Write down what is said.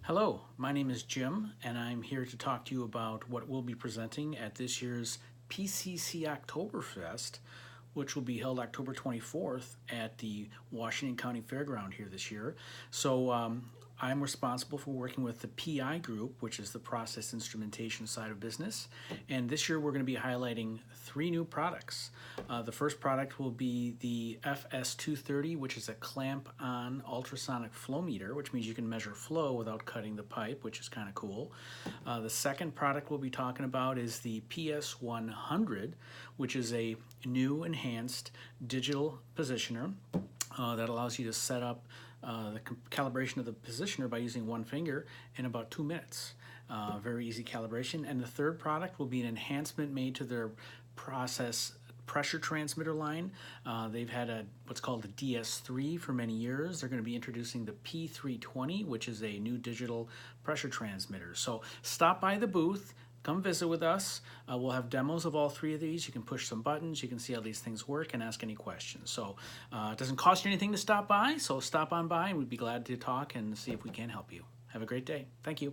Hello, my name is Jim, and I'm here to talk to you about what we'll be presenting at this year's PCC Oktoberfest, which will be held October 24th at the Washington County Fairground here this year. I'm responsible for working with the PI group, which is the process instrumentation side of business. And this year we're going to be highlighting 3 new products. The first product will be the FS230, which is a clamp-on ultrasonic flow meter, which means you can measure flow without cutting the pipe, which is kind of cool. The second product we'll be talking about is the PS100, which is a new enhanced digital positioner that allows you to set up the calibration of the positioner by using one finger in about 2 minutes. Very easy calibration. And the third product will be an enhancement made to their process pressure transmitter line. They've had what's called the DS3 for many years. They're going to be introducing the P320, which is a new digital pressure transmitter. So stop by the booth. Come visit with us. We'll have demos of all 3 of these. You can push some buttons. You can see how these things work and ask any questions. So it doesn't cost you anything to stop by. So stop on by and we'd be glad to talk and see if we can help you. Have a great day. Thank you.